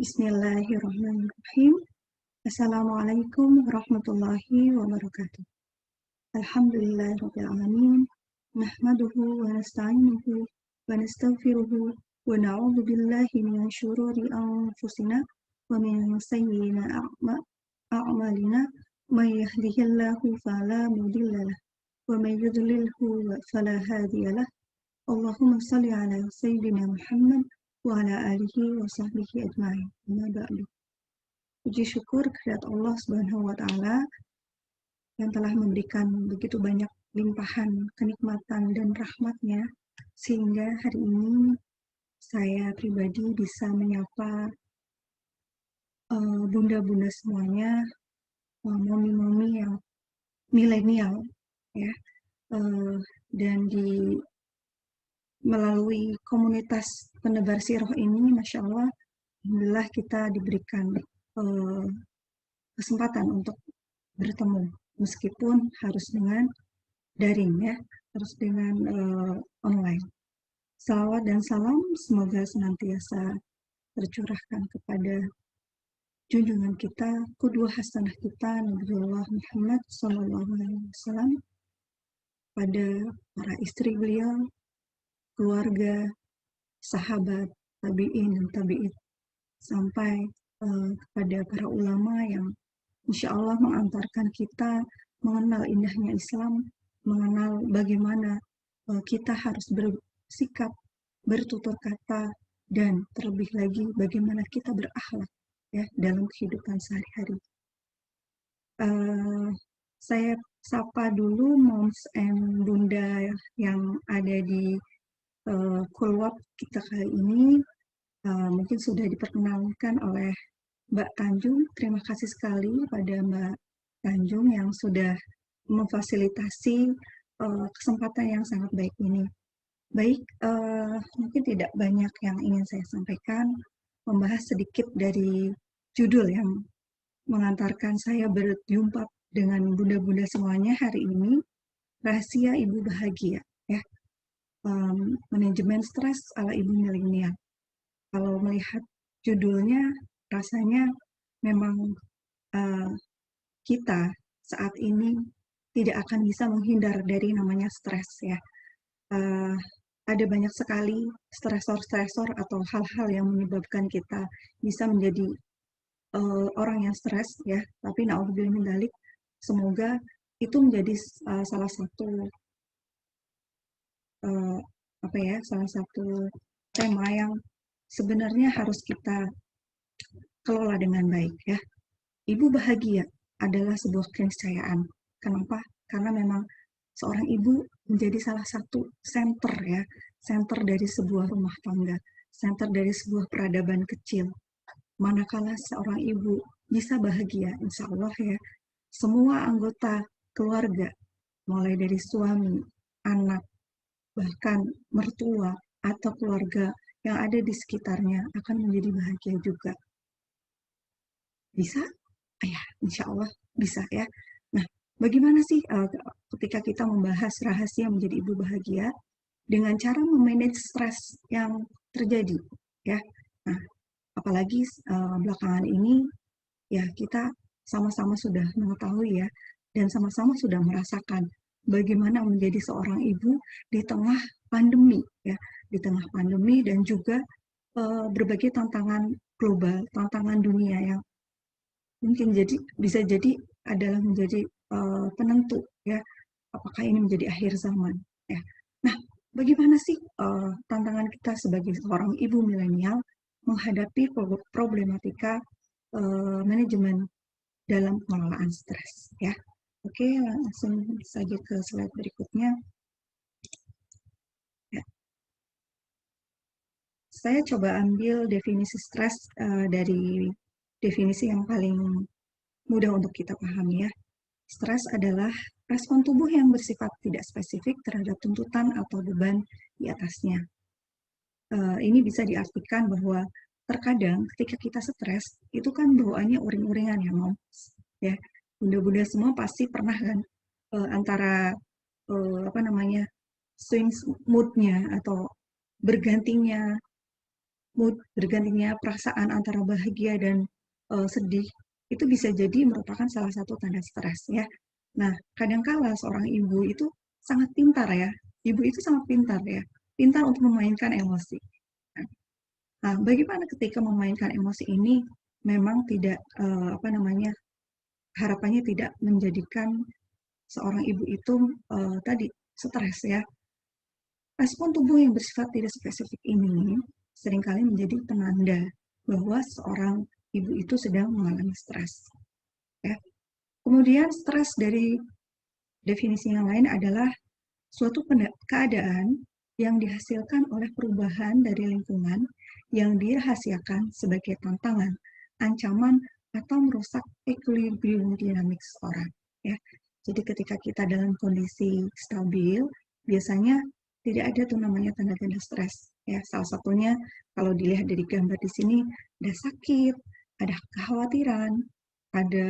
Bismillahirrahmanirrahim. Assalamualaikum warahmatullahi wabarakatuh. Alhamdulillahirrahmanirrahim. Nahmaduhu wa nasta'inuhu wa nastaghfiruhu wa na'udzu billahi min syururi anfusina wa min sayyi'ati a'malina. May yahdihillahu fala mudilla lahu wa may yudlilhu fala hadiya lahu. Allahumma shalli ala sayyidina Muhammad wa ala alihi wa sahbihi ajma'in. Amma ba'du. Puji syukur kehadirat Allah Subhanahu wa taala yang telah memberikan begitu banyak limpahan kenikmatan dan rahmatnya sehingga hari ini saya pribadi bisa menyapa bunda-bunda semuanya, momi-momi yang milenial ya, dan melalui komunitas penebar siroh ini, Masya Allah, alhamdulillah kita diberikan kesempatan untuk bertemu meskipun harus dengan daring ya, harus dengan online. Salawat dan salam semoga senantiasa tercurahkan kepada junjungan kita, qudwah hasanah kita, Nabiullah Muhammad SAW, pada para istri beliau, keluarga, sahabat, tabi'in dan tabi'in, sampai kepada para ulama yang insya Allah mengantarkan kita mengenal indahnya Islam, mengenal bagaimana kita harus bersikap, bertutur kata, dan terlebih lagi bagaimana kita berakhlak ya dalam kehidupan sehari-hari. Saya sapa dulu moms and bunda yang ada di kulwab kita kali ini. Mungkin sudah diperkenalkan oleh Mbak Tanjung. Terima kasih sekali pada Mbak Tanjung yang sudah memfasilitasi kesempatan yang sangat baik ini. Baik, mungkin tidak banyak yang ingin saya sampaikan, membahas sedikit dari judul yang mengantarkan saya berjumpa dengan bunda-bunda semuanya hari ini, Rahasia Ibu Bahagia, ya. Manajemen stres ala ibu milenial. Kalau melihat judulnya, rasanya memang kita saat ini tidak akan bisa menghindar dari namanya stres ya. Ada banyak sekali stresor-stresor atau hal-hal yang menyebabkan kita bisa menjadi orang yang stres ya. Tapi na'udzubillah min dzalik, semoga itu menjadi salah satu salah satu tema yang sebenarnya harus kita kelola dengan baik ya. Ibu bahagia adalah sebuah keniscayaan. Kenapa? Karena memang seorang ibu menjadi salah satu center ya, center dari sebuah rumah tangga, center dari sebuah peradaban kecil. Manakala seorang ibu bisa bahagia, insya Allah ya, semua anggota keluarga, mulai dari suami, anak, bahkan mertua atau keluarga yang ada di sekitarnya akan menjadi bahagia juga. Bisa? Ya, insya Allah bisa ya. Nah, bagaimana sih ketika kita membahas rahasia menjadi ibu bahagia dengan cara memanage stres yang terjadi ya. Nah, apalagi belakangan ini ya kita sama-sama sudah mengetahui ya, dan sama-sama sudah merasakan bagaimana menjadi seorang ibu di tengah pandemi ya, di tengah pandemi dan juga berbagai tantangan global, tantangan dunia yang mungkin bisa jadi adalah menjadi penentu ya, apakah ini menjadi akhir zaman ya. Nah, bagaimana sih tantangan kita sebagai seorang ibu milenial menghadapi problematika manajemen dalam pengelolaan stres ya. Oke, langsung saja ke slide berikutnya. Ya. Saya coba ambil definisi stres dari definisi yang paling mudah untuk kita pahami ya. Stres adalah respon tubuh yang bersifat tidak spesifik terhadap tuntutan atau beban di atasnya. Ini bisa diartikan bahwa terkadang ketika kita stres, itu kan bawaannya uring-uringan ya, Moms. Ya, bunda-bunda semua pasti pernah kan antara swing moodnya atau bergantinya mood, bergantinya perasaan antara bahagia dan sedih, itu bisa jadi merupakan salah satu tanda stres ya. Nah, kadangkala seorang ibu itu sangat pintar ya. Ibu itu sangat pintar ya, pintar untuk memainkan emosi. Nah, bagaimana ketika memainkan emosi ini memang tidak apa namanya, harapannya tidak menjadikan seorang ibu itu tadi stres ya. Respon tubuh yang bersifat tidak spesifik ini seringkali menjadi penanda bahwa seorang ibu itu sedang mengalami stres. Ya. Kemudian stres dari definisi yang lain adalah suatu keadaan yang dihasilkan oleh perubahan dari lingkungan yang dirahasiakan sebagai tantangan, ancaman, atau merusak equilibrium dinamik seseorang. Ya. Jadi ketika kita dalam kondisi stabil, biasanya tidak ada tuh namanya tanda-tanda stres. Ya, salah satunya kalau dilihat dari gambar di sini, ada sakit, ada kekhawatiran, ada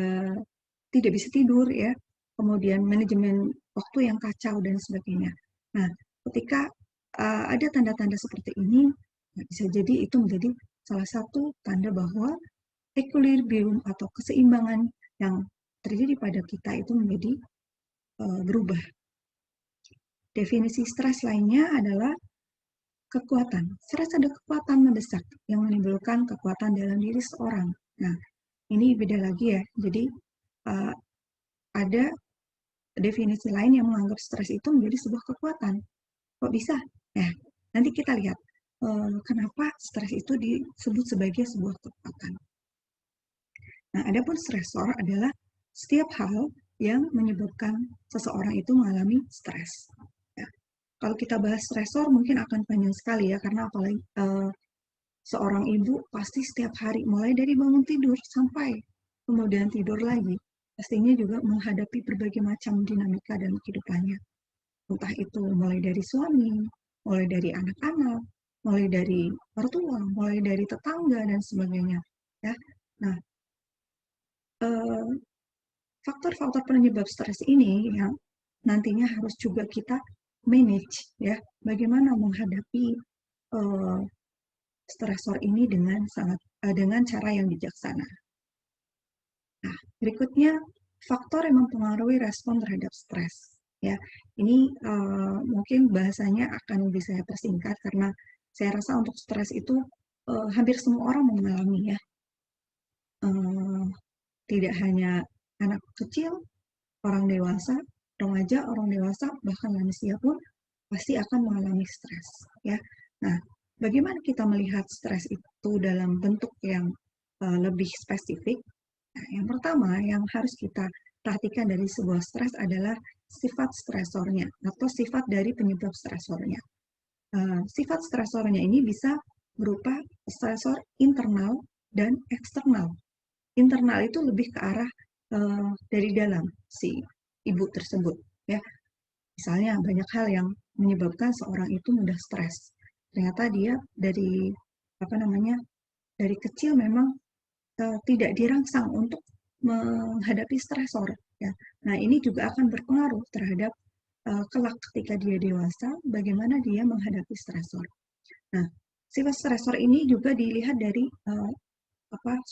tidak bisa tidur ya, kemudian manajemen waktu yang kacau dan sebagainya. Nah, ketika ada tanda-tanda seperti ini, bisa jadi itu menjadi salah satu tanda bahwa equilibrium atau keseimbangan yang terjadi pada kita itu menjadi berubah. Definisi stres lainnya adalah kekuatan. Stres ada kekuatan mendesak yang menimbulkan kekuatan dalam diri seorang. Nah, ini beda lagi ya. Jadi ada definisi lain yang menganggap stres itu menjadi sebuah kekuatan. Kok bisa? Nah, nanti kita lihat kenapa stres itu disebut sebagai sebuah kekuatan. Nah, adapun stresor adalah setiap hal yang menyebabkan seseorang itu mengalami stres. Ya. Kalau kita bahas stresor mungkin akan panjang sekali ya, karena apalagi seorang ibu pasti setiap hari mulai dari bangun tidur sampai kemudian tidur lagi, pastinya juga menghadapi berbagai macam dinamika dalam kehidupannya. Entah itu mulai dari suami, mulai dari anak-anak, mulai dari mertua, mulai dari tetangga dan sebagainya. Ya. Nah, faktor-faktor penyebab stres ini yang nantinya harus juga kita manage ya, bagaimana menghadapi stresor ini dengan cara yang bijaksana. Nah, berikutnya faktor yang mempengaruhi respon terhadap stres. Ya, ini mungkin bahasanya akan lebih saya persingkat karena saya rasa untuk stres itu hampir semua orang mengalami ya. Tidak hanya anak kecil, orang dewasa, remaja, orang dewasa, bahkan manusia pun pasti akan mengalami stres. Ya, nah, bagaimana kita melihat stres itu dalam bentuk yang lebih spesifik? Nah, yang pertama yang harus kita perhatikan dari sebuah stres adalah sifat stresornya atau sifat dari penyebab stresornya. Sifat stresornya ini bisa berupa stresor internal dan eksternal. Internal itu lebih ke arah dari dalam si ibu tersebut. Ya, misalnya banyak hal yang menyebabkan seorang itu mudah stres. Ternyata dia dari apa namanya dari kecil memang tidak dirangsang untuk menghadapi stresor. Ya. Nah, ini juga akan berpengaruh terhadap kelak ketika dia dewasa, bagaimana dia menghadapi stresor. Nah, sifat stresor ini juga dilihat dari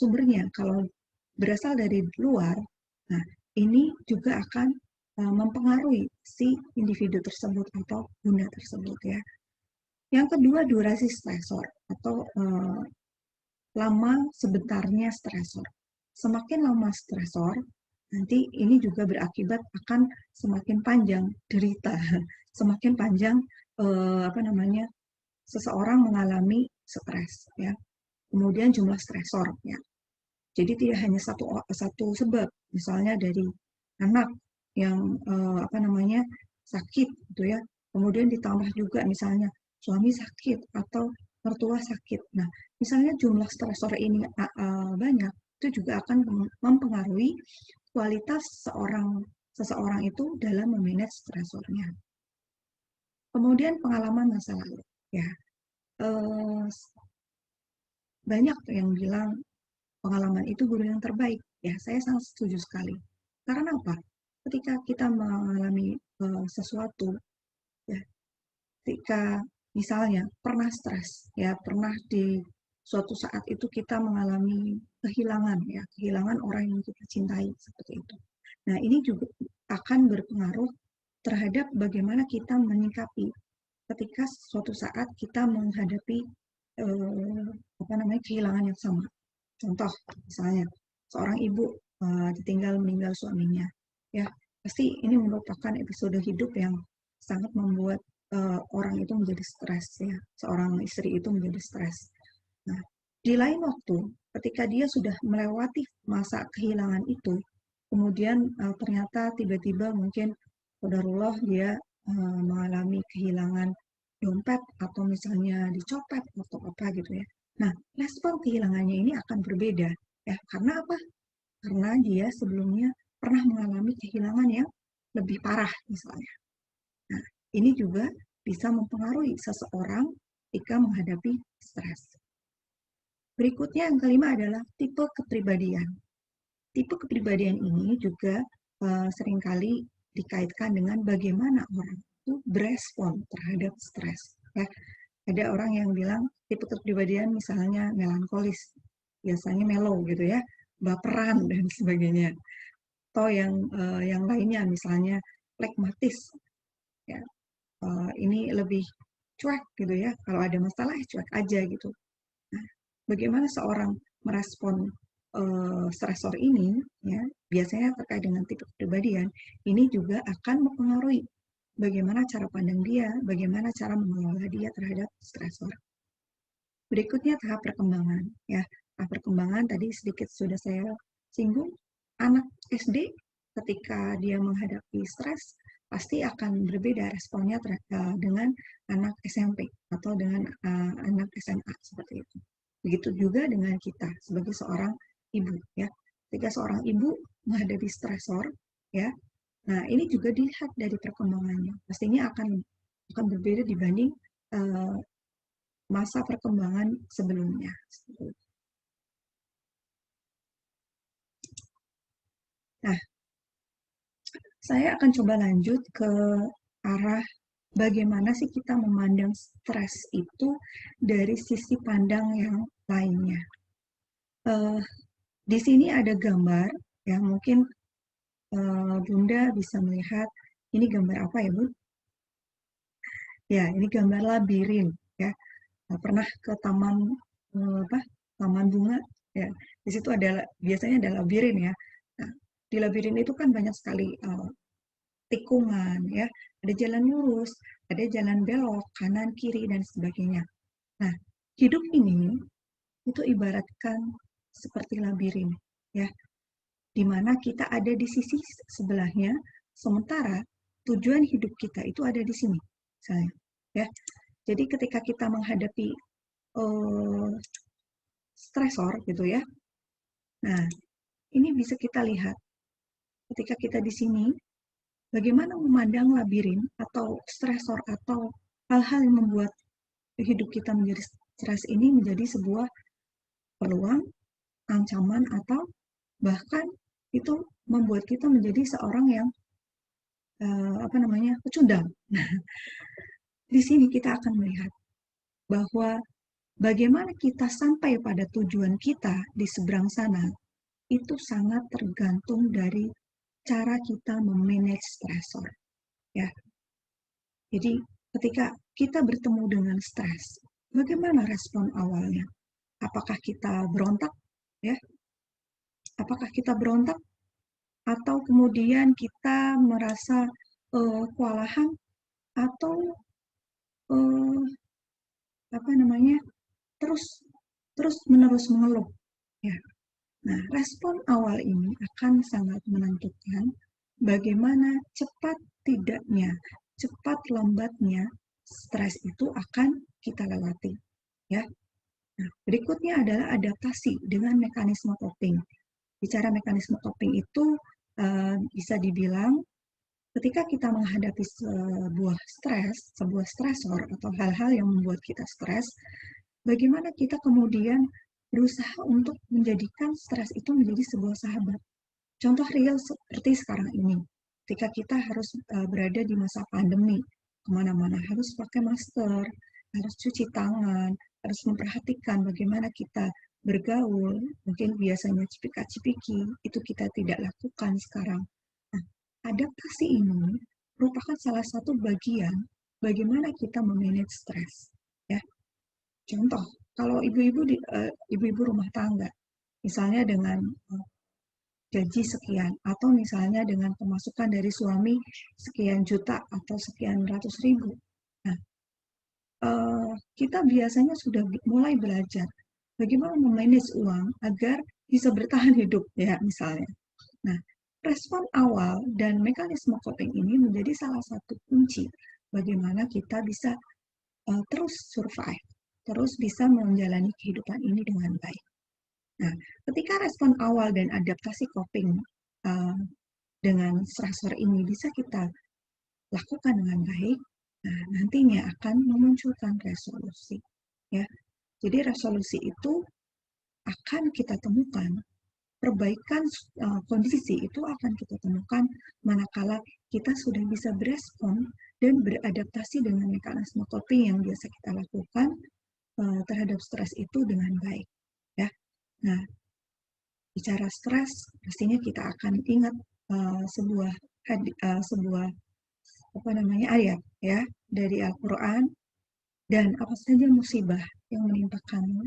sumbernya. Kalau berasal dari luar, nah ini juga akan mempengaruhi si individu tersebut atau bunda tersebut ya. Yang kedua, durasi stresor atau lama sebentarnya stresor. Semakin lama stresor, nanti ini juga berakibat akan semakin panjang derita, semakin panjang seseorang mengalami stres ya. Kemudian jumlah stresor ya. Jadi tidak hanya satu sebab, misalnya dari anak yang sakit gitu ya. Kemudian ditambah juga misalnya suami sakit atau mertua sakit. Nah, misalnya jumlah stresor ini banyak, itu juga akan mempengaruhi kualitas seseorang itu dalam memanage stresornya. Kemudian pengalaman masa lalu, ya banyak yang bilang pengalaman itu guru yang terbaik. Ya, saya sangat setuju sekali. Karena apa? Ketika kita mengalami sesuatu, ya, ketika misalnya pernah stres, ya pernah suatu saat itu kita mengalami kehilangan ya, kehilangan orang yang kita cintai seperti itu. Nah, ini juga akan berpengaruh terhadap bagaimana kita menyikapi ketika suatu saat kita menghadapi kehilangan yang sama. Contoh, misalnya seorang ibu ditinggal meninggal suaminya, ya pasti ini merupakan episode hidup yang sangat membuat orang itu menjadi stres ya, seorang istri itu menjadi stres. Nah, di lain waktu, ketika dia sudah melewati masa kehilangan itu, kemudian ternyata tiba-tiba mungkin qadarullah dia mengalami kehilangan dompet atau misalnya dicopet atau apa gitu ya. Nah, respon kehilangannya ini akan berbeda ya. Karena apa? Karena dia sebelumnya pernah mengalami kehilangan yang lebih parah misalnya. Nah, ini juga bisa mempengaruhi seseorang ketika menghadapi stres. Berikutnya yang kelima adalah tipe kepribadian. Tipe kepribadian ini juga seringkali dikaitkan dengan bagaimana orang itu berespon terhadap stres. Ya. Ada orang yang bilang tipe kepribadian misalnya melankolis, biasanya mellow gitu ya, baperan dan sebagainya. Atau yang lainnya misalnya flekmatis, ya, ini lebih cuek gitu ya, kalau ada masalah cuek aja gitu. Nah, bagaimana seorang merespon stresor ini, ya, biasanya terkait dengan tipe kepribadian, ini juga akan mempengaruhi bagaimana cara pandang dia, bagaimana cara mengelola dia terhadap stresor. Berikutnya tahap perkembangan, ya. Tahap perkembangan tadi sedikit sudah saya singgung. Anak SD ketika dia menghadapi stres pasti akan berbeda responnya dengan anak SMP atau dengan anak SMA seperti itu. Begitu juga dengan kita sebagai seorang ibu, ya. Ketika seorang ibu menghadapi stresor, ya. Nah, ini juga dilihat dari perkembangannya. Pastinya akan berbeda dibanding masa perkembangan sebelumnya. Nah, saya akan coba lanjut ke arah bagaimana sih kita memandang stres itu dari sisi pandang yang lainnya. Di sini ada gambar, ya mungkin Bunda bisa melihat ini gambar apa ya, Bu? Ya, ini gambar labirin, ya. Pernah ke taman apa? Taman bunga, ya. Di situ biasanya ada labirin ya. Nah, di labirin itu kan banyak sekali tikungan, ya. Ada jalan lurus, ada jalan belok, kanan, kiri, dan sebagainya. Nah, hidup ini itu ibaratkan seperti labirin, ya, di mana kita ada di sisi sebelahnya, sementara tujuan hidup kita itu ada di sini, misalnya, ya. Jadi ketika kita menghadapi stresor, gitu ya. Nah, ini bisa kita lihat ketika kita di sini, bagaimana memandang labirin atau stresor atau hal-hal yang membuat hidup kita menjadi stres ini menjadi sebuah peluang, ancaman, atau bahkan itu membuat kita menjadi seorang yang pecundang. Nah, di sini kita akan melihat bahwa bagaimana kita sampai pada tujuan kita di seberang sana itu sangat tergantung dari cara kita memanage stresor, ya. Jadi ketika kita bertemu dengan stres, bagaimana respon awalnya? Apakah kita berontak, ya? Apakah kita berontak atau kemudian kita merasa kewalahan atau uh, terus terus menerus mengeluh, ya. Nah, respon awal ini akan sangat menentukan bagaimana cepat tidaknya, cepat lambatnya stres itu akan kita lewati, ya. Nah, berikutnya adalah adaptasi dengan mekanisme coping. Bicara mekanisme coping itu bisa dibilang ketika kita menghadapi sebuah stresor atau hal-hal yang membuat kita stres, bagaimana kita kemudian berusaha untuk menjadikan stres itu menjadi sebuah sahabat. Contoh real seperti sekarang ini, ketika kita harus berada di masa pandemi, kemana-mana harus pakai masker, harus cuci tangan, harus memperhatikan bagaimana kita bergaul, mungkin biasanya cipika-cipiki, itu kita tidak lakukan sekarang. Nah, adaptasi ini merupakan salah satu bagian bagaimana kita memanage stres. Ya, contoh, kalau ibu-ibu rumah tangga, misalnya dengan gaji sekian, atau misalnya dengan pemasukan dari suami sekian juta atau sekian ratus ribu. Nah, kita biasanya sudah mulai belajar bagaimana memanage uang agar bisa bertahan hidup, ya misalnya. Nah, respon awal dan mekanisme coping ini menjadi salah satu kunci bagaimana kita bisa terus survive, terus bisa menjalani kehidupan ini dengan baik. Nah, ketika respon awal dan adaptasi coping uh, dengan stresor ini bisa kita lakukan dengan baik, nah nantinya akan memunculkan resolusi. Ya, jadi resolusi itu akan kita temukan, perbaikan kondisi itu akan kita temukan manakala kita sudah bisa berespon dan beradaptasi dengan mekanisme coping yang biasa kita lakukan terhadap stres itu dengan baik. Ya, nah bicara stres, pastinya kita akan ingat sebuah ayat ya dari Al-Quran, dan apa saja musibah yang menimpa kamu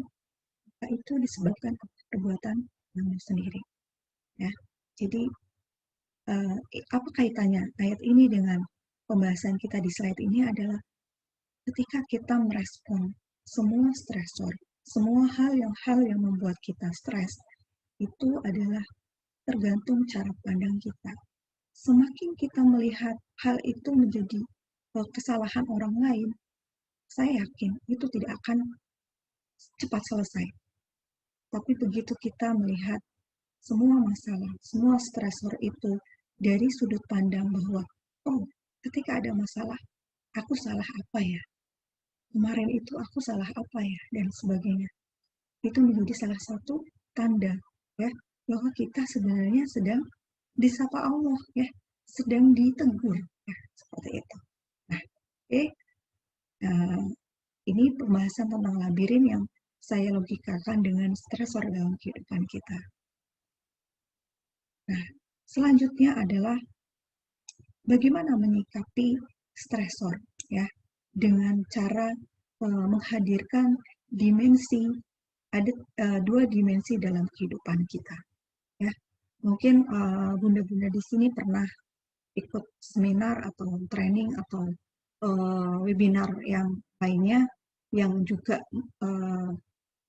itu disebabkan perbuatan kamu sendiri. Ya, jadi apa kaitannya ayat ini dengan pembahasan kita di slide ini adalah ketika kita merespon semua stresor, semua hal yang membuat kita stres, itu adalah tergantung cara pandang kita. Semakin kita melihat hal itu menjadi kesalahan orang lain, saya yakin itu tidak akan cepat selesai. Tapi begitu kita melihat semua masalah, semua stresor itu dari sudut pandang bahwa, oh, ketika ada masalah, aku salah apa ya? Kemarin itu aku salah apa ya? Dan sebagainya. Itu menjadi salah satu tanda ya bahwa kita sebenarnya sedang disapa Allah ya, sedang ditegur ya, seperti itu. Nah, oke, uh, ini pembahasan tentang labirin yang saya logikakan dengan stresor dalam kehidupan kita. Nah, selanjutnya adalah bagaimana menyikapi stresor ya, dengan cara menghadirkan dimensi, ada dua dimensi dalam kehidupan kita ya. Mungkin bunda-bunda di sini pernah ikut seminar atau training atau webinar yang lainnya yang juga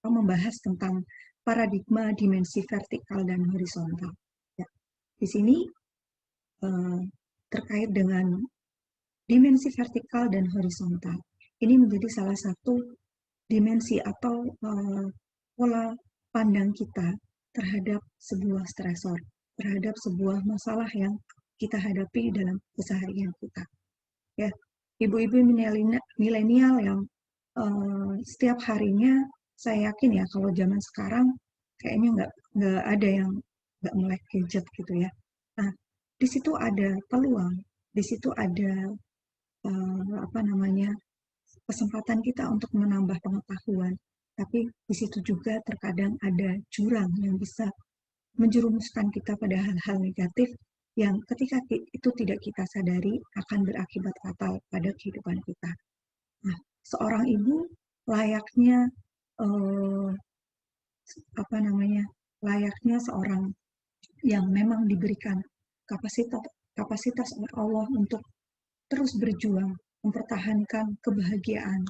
membahas tentang paradigma dimensi vertikal dan horizontal. Ya. Di sini terkait dengan dimensi vertikal dan horizontal. Ini menjadi salah satu dimensi atau pola pandang kita terhadap sebuah stresor, terhadap sebuah masalah yang kita hadapi dalam keseharian kita. Ya, ibu-ibu milenial yang setiap harinya, saya yakin ya kalau zaman sekarang kayaknya nggak ada yang nggak melek gadget gitu ya. Nah, di situ ada peluang, di situ ada kesempatan kita untuk menambah pengetahuan, tapi di situ juga terkadang ada jurang yang bisa menjerumuskan kita pada hal-hal negatif yang ketika itu tidak kita sadari akan berakibat fatal pada kehidupan kita. Nah, seorang ibu layaknya eh, layaknya seorang yang memang diberikan kapasitas kapasitas oleh Allah untuk terus berjuang mempertahankan kebahagiaan,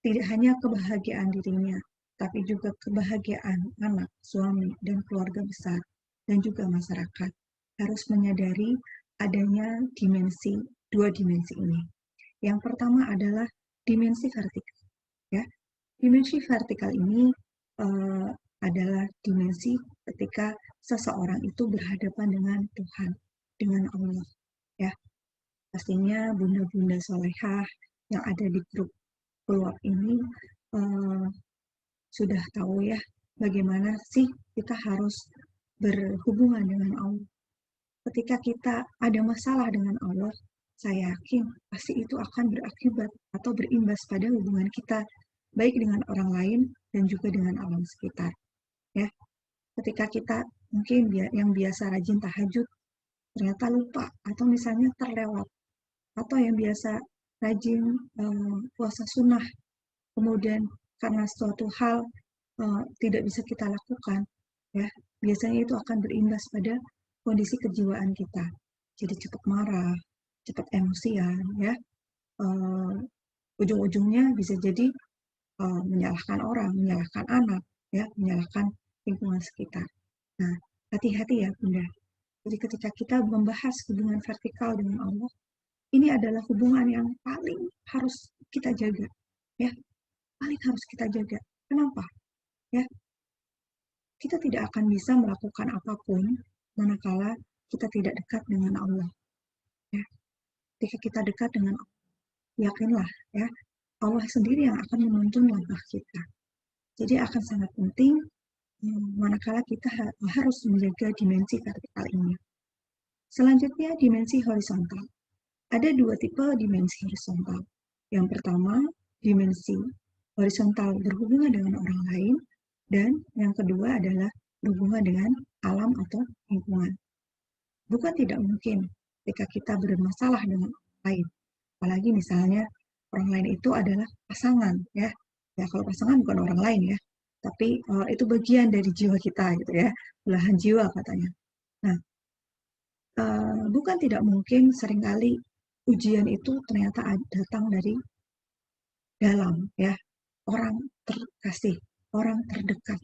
tidak hanya kebahagiaan dirinya, tapi juga kebahagiaan anak, suami, dan keluarga besar, dan juga masyarakat. Harus menyadari adanya dua dimensi ini. Yang pertama adalah dimensi vertikal. Ya, dimensi vertikal ini uh, adalah dimensi ketika seseorang itu berhadapan dengan Tuhan, dengan Allah. Ya, pastinya bunda-bunda solehah yang ada di grup keluar ini uh, sudah tahu ya bagaimana sih kita harus berhubungan dengan Allah. Ketika kita ada masalah dengan Allah, saya yakin pasti itu akan berakibat atau berimbas pada hubungan kita baik dengan orang lain dan juga dengan alam sekitar. Ya, ketika kita mungkin yang biasa rajin tahajud ternyata lupa atau misalnya terlewat, atau yang biasa rajin puasa sunnah kemudian karena suatu hal tidak bisa kita lakukan, ya biasanya itu akan berimbas pada kondisi kejiwaan kita. Jadi cepat marah, cepat emosian, ya ujung-ujungnya bisa jadi menyalahkan orang, menyalahkan anak, ya menyalahkan lingkungan sekitar. Nah, hati-hati ya Bunda. Jadi ketika kita membahas hubungan vertikal dengan Allah, ini adalah hubungan yang paling harus kita jaga, ya paling harus kita jaga. Kenapa? Ya, kita tidak akan bisa melakukan apapun manakala kita tidak dekat dengan Allah. Ya, ketika kita dekat dengan Allah, yakinlah ya, Allah sendiri yang akan menuntun langkah kita. Jadi akan sangat penting manakala kita harus menjaga dimensi vertikal ini. Selanjutnya dimensi horizontal. Ada dua tipe dimensi horizontal. Yang pertama, dimensi horizontal berhubungan dengan orang lain, dan yang kedua adalah berhubungan dengan alam atau lingkungan. Bukan tidak mungkin ketika kita bermasalah dengan orang lain, apalagi misalnya orang lain itu adalah pasangan, ya. Ya kalau pasangan bukan orang lain ya, tapi itu bagian dari jiwa kita gitu ya, belahan jiwa katanya. Nah, bukan tidak mungkin seringkali ujian itu ternyata datang dari dalam ya, orang terkasih, orang terdekat.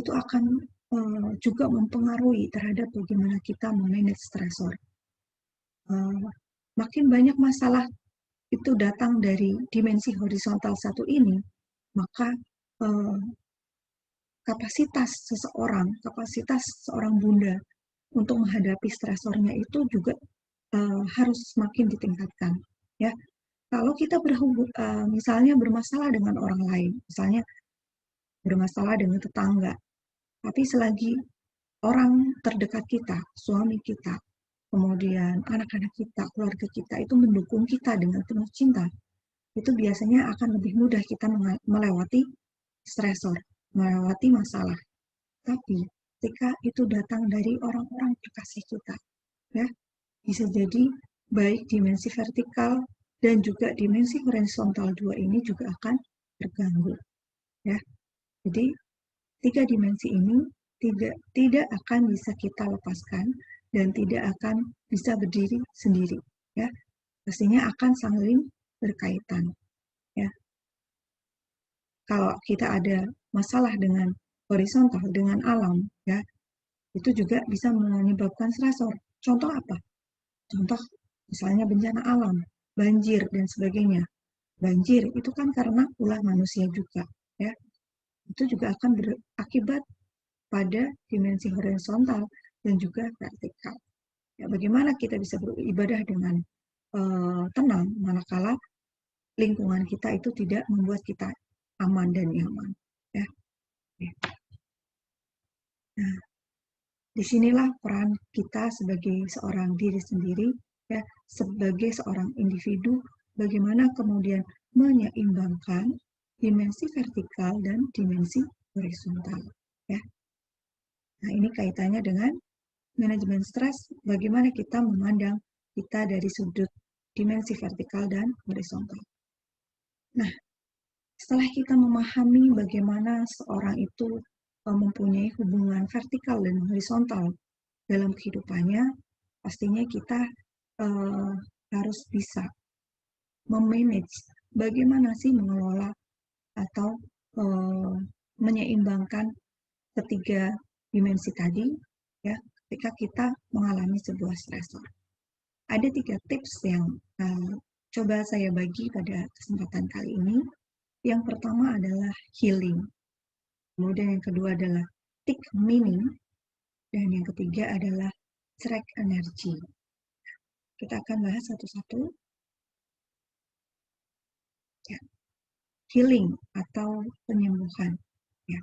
Itu akan juga mempengaruhi terhadap bagaimana kita memanage stresor. Makin banyak masalah itu datang dari dimensi horizontal satu ini, maka kapasitas seorang bunda untuk menghadapi stresornya itu juga harus semakin ditingkatkan. Ya, kalau kita misalnya bermasalah dengan orang lain, misalnya bermasalah dengan tetangga, tapi selagi orang terdekat kita, suami kita, kemudian anak-anak kita, keluarga kita itu mendukung kita dengan penuh cinta, itu biasanya akan lebih mudah kita melewati stresor, melewati masalah. Tapi ketika itu datang dari orang-orang terkasih kita, ya bisa jadi baik dimensi vertikal dan juga dimensi horizontal dua ini juga akan terganggu. Ya, jadi tiga dimensi ini tidak akan bisa kita lepaskan dan tidak akan bisa berdiri sendiri. Ya, pastinya akan saling berkaitan. Ya, kalau kita ada masalah dengan horizontal, dengan alam, ya itu juga bisa menyebabkan stresor. Contoh apa? Contoh misalnya bencana alam, banjir dan sebagainya. Banjir itu kan karena ulah manusia juga, ya. Itu juga akan berakibat pada dimensi horizontal dan juga vertikal. Ya, bagaimana kita bisa beribadah dengan tenang manakala lingkungan kita itu tidak membuat kita aman dan nyaman, ya. Nah, disinilah peran kita sebagai seorang diri sendiri, ya, sebagai seorang individu, bagaimana kemudian menyeimbangkan dimensi vertikal dan dimensi horizontal, ya. Nah, ini kaitannya dengan manajemen stres, bagaimana kita memandang kita dari sudut dimensi vertikal dan horizontal. Nah, setelah kita memahami bagaimana seorang itu mempunyai hubungan vertikal dan horizontal dalam kehidupannya, pastinya kita harus bisa memanage bagaimana sih mengelola atau menyeimbangkan ketiga dimensi tadi, ya, ketika kita mengalami sebuah stresor. Ada 3 tips yang coba saya bagi pada kesempatan kali ini. Yang pertama adalah healing, kemudian yang kedua adalah take meaning, dan yang ketiga adalah track energy. Kita akan bahas satu-satu. Ya. Healing atau penyembuhan. Ya.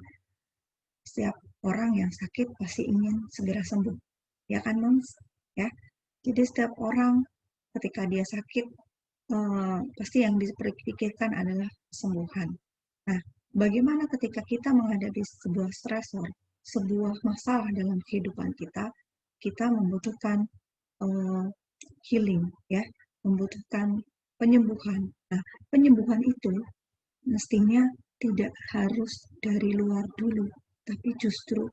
Setiap orang yang sakit pasti ingin segera sembuh, ya kan Moms? Ya. Jadi setiap orang ketika dia sakit pasti yang dipikirkan adalah kesembuhan. Nah, bagaimana ketika kita menghadapi sebuah stresor, sebuah masalah dalam kehidupan kita, kita membutuhkan uh, healing, ya, membutuhkan penyembuhan. Nah, penyembuhan itu mestinya tidak harus dari luar dulu, tapi justru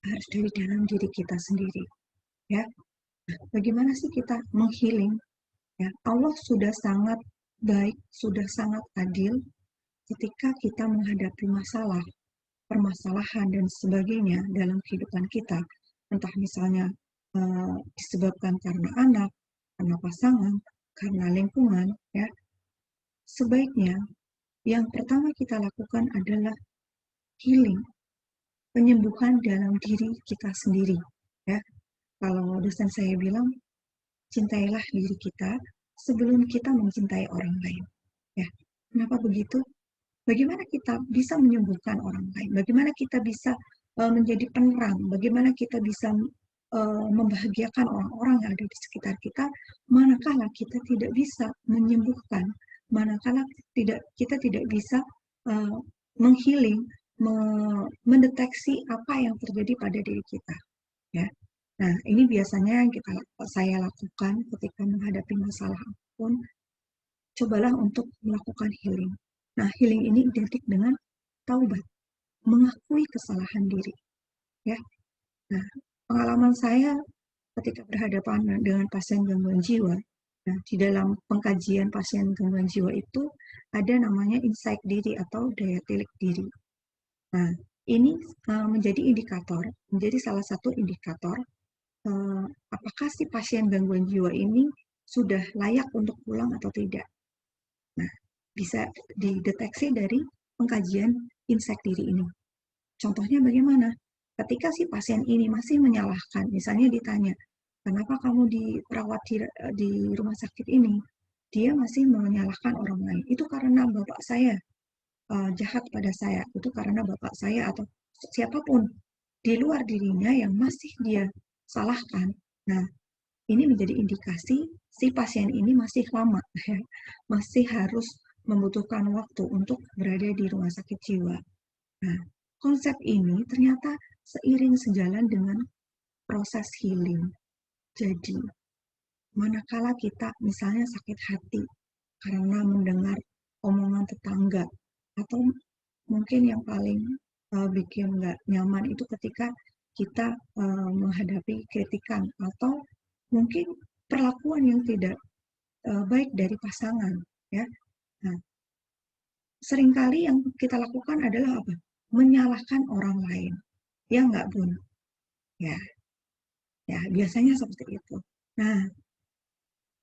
harus dari dalam diri kita sendiri, ya. Bagaimana sih kita menghealing? Ya, Allah sudah sangat baik, sudah sangat adil ketika kita menghadapi masalah, permasalahan dan sebagainya dalam kehidupan kita, entah misalnya disebabkan karena anak, karena pasangan, karena lingkungan, ya, sebaiknya yang pertama kita lakukan adalah healing, penyembuhan dalam diri kita sendiri. Ya, kalau dosen saya bilang, cintailah diri kita sebelum kita mencintai orang lain. Ya, kenapa begitu? Bagaimana kita bisa menyembuhkan orang lain? Bagaimana kita bisa menjadi penerang? Bagaimana kita bisa membahagiakan orang-orang yang ada di sekitar kita? Manakala kita tidak bisa menyembuhkan, manakala kita tidak bisa uh, menghealing, mendeteksi apa yang terjadi pada diri kita. Ya, nah ini biasanya yang saya lakukan ketika menghadapi masalah apapun. Cobalah untuk melakukan healing. Nah, healing ini identik dengan taubat, mengakui kesalahan diri. Ya, nah pengalaman saya ketika berhadapan dengan pasien gangguan jiwa, nah di dalam pengkajian pasien gangguan jiwa itu ada namanya insight diri atau daya tilik diri. Nah, ini menjadi indikator, menjadi salah satu indikator apakah si pasien gangguan jiwa ini sudah layak untuk pulang atau tidak. Nah, bisa dideteksi dari pengkajian insight diri ini. Contohnya bagaimana? Ketika si pasien ini masih menyalahkan, misalnya ditanya, kenapa kamu dirawat di rumah sakit ini? Dia masih menyalahkan orang lain. Itu karena bapak saya jahat pada saya. Itu karena bapak saya atau siapapun di luar dirinya yang masih dia salahkan. Nah, ini menjadi indikasi si pasien ini masih lama, ya, masih harus membutuhkan waktu untuk berada di rumah sakit jiwa. Nah, konsep ini ternyata seiring sejalan dengan proses healing. Jadi, manakala kita misalnya sakit hati karena mendengar omongan tetangga, atau mungkin yang paling bikin nggak nyaman itu ketika kita menghadapi kritikan atau mungkin perlakuan yang tidak baik dari pasangan, ya. Nah, seringkali yang kita lakukan adalah apa? Menyalahkan orang lain. Ya nggak, Bun? Ya, ya biasanya seperti itu. Nah,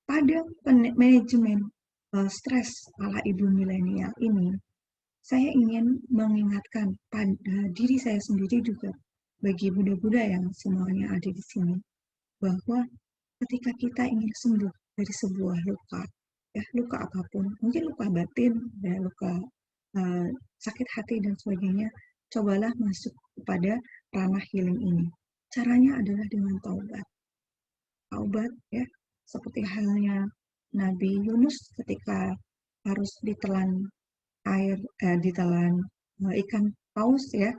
pada manajemen stres ala ibu milenial ini, saya ingin mengingatkan pada diri saya sendiri juga, bagi Buddha-Buddha yang semuanya ada di sini, bahwa ketika kita ingin sembuh dari sebuah luka, ya luka apapun, mungkin luka batin, ya luka uh, sakit hati dan sebagainya, cobalah masuk kepada ranah healing ini. Caranya adalah dengan taubat. Taubat, ya, seperti halnya Nabi Yunus ketika harus ditelan ditelan ikan paus, ya.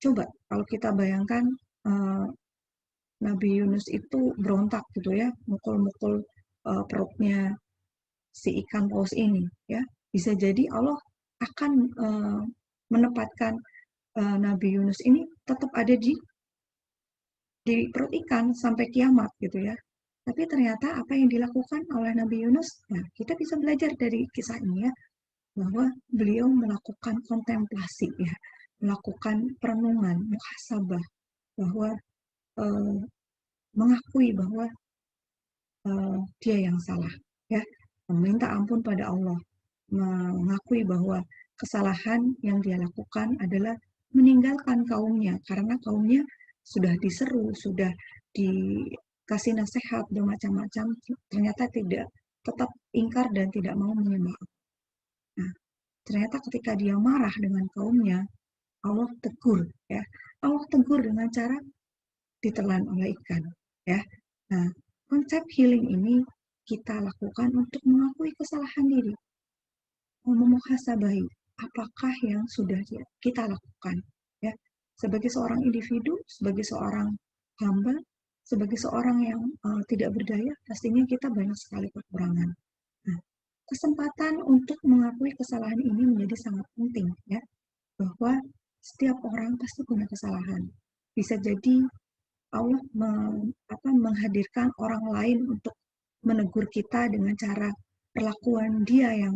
Coba kalau kita bayangkan uh, Nabi Yunus itu berontak gitu ya, mukul-mukul perutnya si ikan paus ini, ya. Bisa jadi Allah akan menempatkan Nabi Yunus ini tetap ada di perut ikan sampai kiamat gitu ya. Tapi ternyata apa yang dilakukan oleh Nabi Yunus, nah kita bisa belajar dari kisah ini ya, bahwa beliau melakukan kontemplasi ya, melakukan perenungan, muhasabah, bahwa eh, mengakui bahwa dia yang salah, ya, meminta ampun pada Allah, mengakui bahwa kesalahan yang dia lakukan adalah meninggalkan kaumnya karena kaumnya sudah diseru, sudah dikasih nasihat dan macam-macam, ternyata tidak, tetap ingkar dan tidak mau menyembah. Nah, ternyata ketika dia marah dengan kaumnya, Allah tegur, ya, Allah tegur dengan cara ditelan oleh ikan, ya. Nah, konsep healing ini kita lakukan untuk mengakui kesalahan diri, memuhasabahi. apakah yang sudah kita lakukan, ya. Sebagai seorang individu, sebagai seorang hamba, sebagai seorang yang tidak berdaya, pastinya kita banyak sekali kekurangan. Nah, kesempatan untuk mengakui kesalahan ini menjadi sangat penting, ya, bahwa setiap orang pasti punya kesalahan. Bisa jadi Allah menghadirkan orang lain untuk menegur kita dengan cara perlakuan dia yang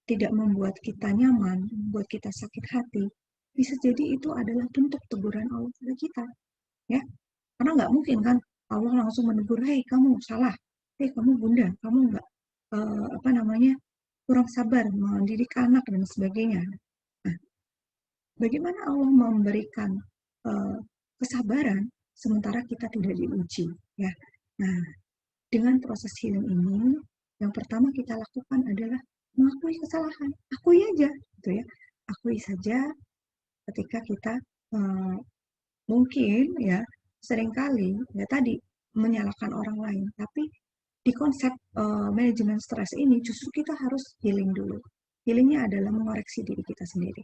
tidak membuat kita nyaman, membuat kita sakit hati. Bisa jadi itu adalah bentuk teguran Allah pada kita, ya. Karena nggak mungkin kan Allah langsung menegur, hei kamu salah, hei kamu bunda, kamu nggak kurang sabar mendidik anak dan sebagainya. Nah, bagaimana Allah memberikan uh, kesabaran sementara kita tidak diuji, ya. Nah, dengan proses healing ini, yang pertama kita lakukan adalah mengakui kesalahan. Akui aja, gitu ya. Akui saja ketika kita uh, mungkin ya seringkali ya tadi menyalahkan orang lain, tapi di konsep manajemen stres ini justru kita harus healing dulu. Healingnya adalah mengoreksi diri kita sendiri.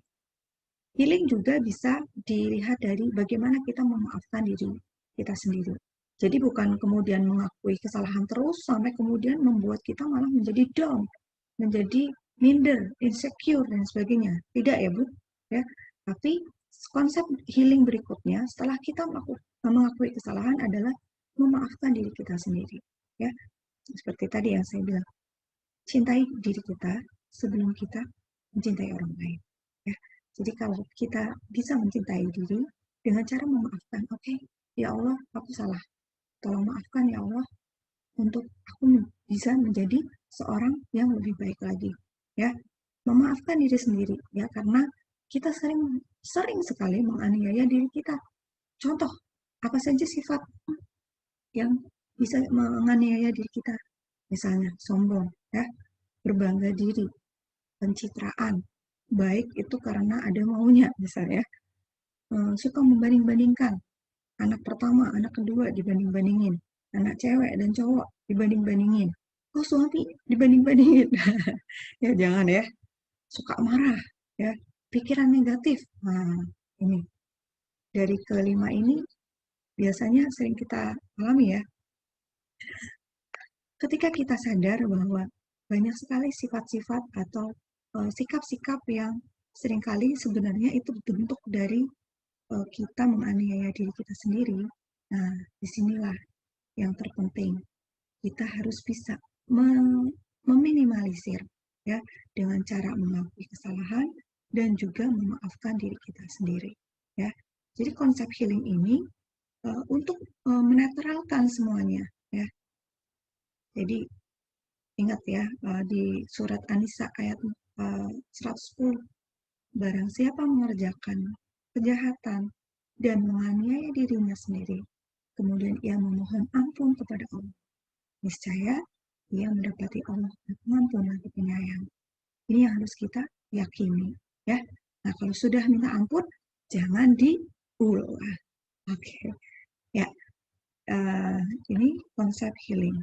Healing juga bisa dilihat dari bagaimana kita memaafkan diri kita sendiri. Jadi bukan kemudian mengakui kesalahan terus sampai kemudian membuat kita malah menjadi down, menjadi minder, insecure dan sebagainya. Tidak ya Bu, ya. Tapi konsep healing berikutnya setelah kita mengakui kesalahan adalah memaafkan diri kita sendiri, ya. Seperti tadi yang saya bilang, cintai diri kita sebelum kita mencintai orang lain, ya. Jadi kalau kita bisa mencintai diri dengan cara memaafkan, oke, ya Allah, aku salah. Tolong maafkan ya Allah untuk aku bisa menjadi seorang yang lebih baik lagi, ya. Memaafkan diri sendiri, ya, karena kita sering sering sekali menganiaya diri kita. Contoh, apa saja sifat yang bisa menganiaya diri kita? Misalnya sombong, ya, berbangga diri, pencitraan, baik itu karena ada maunya misalnya, suka membanding-bandingkan, anak pertama, anak kedua dibanding-bandingin, anak cewek dan cowok dibanding-bandingin, oh suami dibanding-bandingin. Ya jangan ya, suka marah, ya, pikiran negatif. Nah, ini dari kelima ini biasanya sering kita alami ya. Ketika kita sadar bahwa banyak sekali sifat-sifat atau sikap-sikap yang seringkali sebenarnya itu bentuk dari kita menganiaya diri kita sendiri. Nah, disinilah yang terpenting. Kita harus bisa meminimalisir, ya, dengan cara mengakui kesalahan dan juga memaafkan diri kita sendiri, ya. Jadi konsep healing ini untuk menetralkan semuanya, ya. Jadi ingat ya, di surat An-Nisa ayat 110, barang siapa mengerjakan kejahatan dan menganiaya dirinya sendiri, kemudian ia memohon ampun kepada Allah, niscaya ia mendapati Allah pengampun lagi penyayang. Ini yang harus kita yakini, ya. Nah, kalau sudah minta ampun, jangan diulang. Oke, ya. Ini konsep healing.